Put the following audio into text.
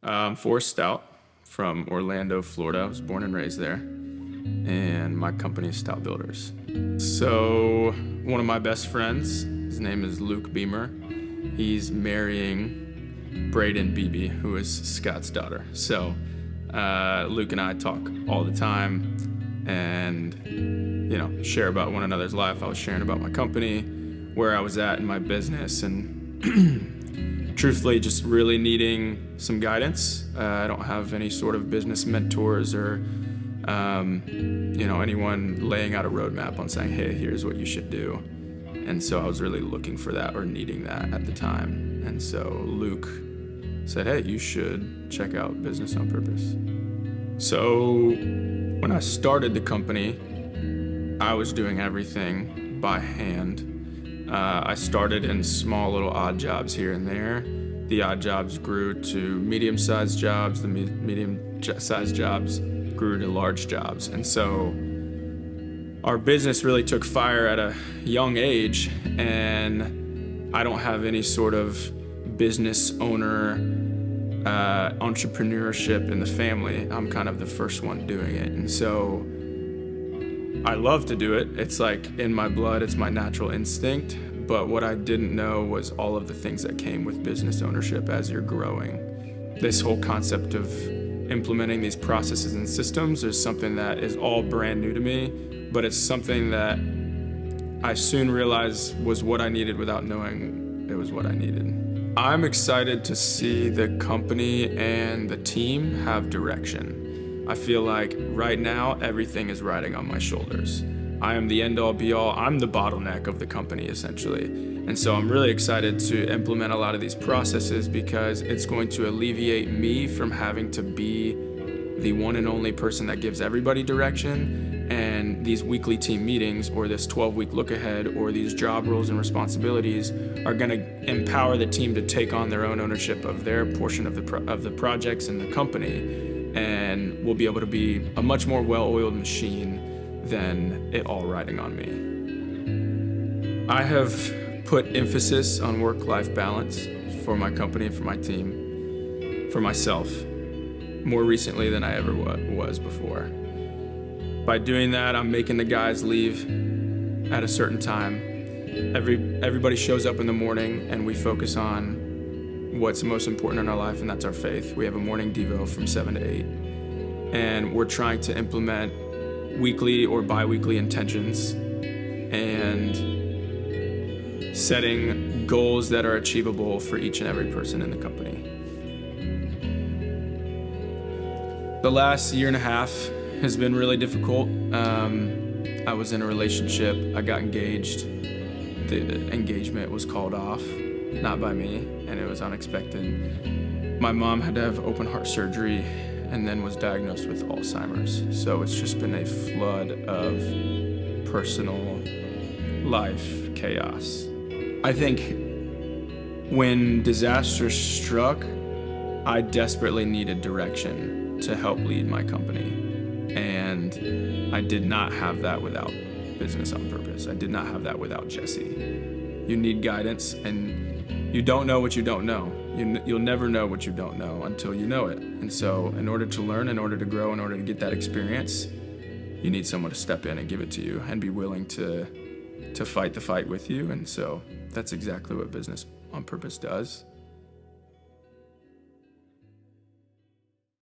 I'm Forrest Stout from Orlando, Florida. I was born and raised there. And my company is Stout Builders. So one of my best friends, his name is Luke Beamer. He's marrying Braden Beebe, who is Scott's daughter. So Luke and I talk all the time and, share about one another's life. I was sharing about my company, where I was at in my business, and truthfully just really needing some guidance. I don't have any sort of business mentors or anyone laying out a roadmap on saying, hey, here's what you should do. And so I was really looking for that or needing that at the time. And so Luke said, hey, you should check out Business on Purpose. So when I started the company, I was doing everything by hand. I started in small little odd jobs here and there. The odd jobs grew to medium-sized jobs. The medium-sized jobs grew to large jobs. And so our business really took fire at a young age, and I don't have any sort of business owner entrepreneurship in the family. I'm kind of the first one doing it. And so I love to do it. It's like in my blood, it's my natural instinct. But what I didn't know was all of the things that came with business ownership as you're growing. This whole concept of implementing these processes and systems is something that is all brand new to me, but it's something that I soon realized was what I needed without knowing it was what I needed. I'm excited to see the company and the team have direction. I feel like right now, everything is riding on my shoulders. I am the end-all be-all. I'm the bottleneck of the company, essentially. And so I'm really excited to implement a lot of these processes because it's going to alleviate me from having to be the one and only person that gives everybody direction. And these weekly team meetings or this 12-week look ahead or these job roles and responsibilities are going to empower the team to take on their own ownership of their portion of the projects in the company. And we'll be able to be a much more well-oiled machine than it all riding on me. I have put emphasis on work-life balance for my company and for my team, for myself, more recently than I ever was before. By doing that, I'm making the guys leave at a certain time. Everybody shows up in the morning and we focus on what's most important in our life, and that's our faith. We have a morning devo from 7 to 8, and we're trying to implement weekly or bi-weekly intentions and setting goals that are achievable for each and every person in the company. The last year and a half has been really difficult. I was in a relationship, I got engaged. The engagement was called off, not by me, and it was unexpected. My mom had to have open heart surgery and then was diagnosed with Alzheimer's. So it's just been a flood of personal life chaos. I think when disaster struck, I desperately needed direction to help lead my company. And I did not have that without Business on Purpose. I did not have that without Jesse. You need guidance, and you don't know what you don't know. You'll never know what you don't know until you know it. And so in order to learn, in order to grow, in order to get that experience, you need someone to step in and give it to you and be willing to fight the fight with you. And so that's exactly what Business on Purpose does.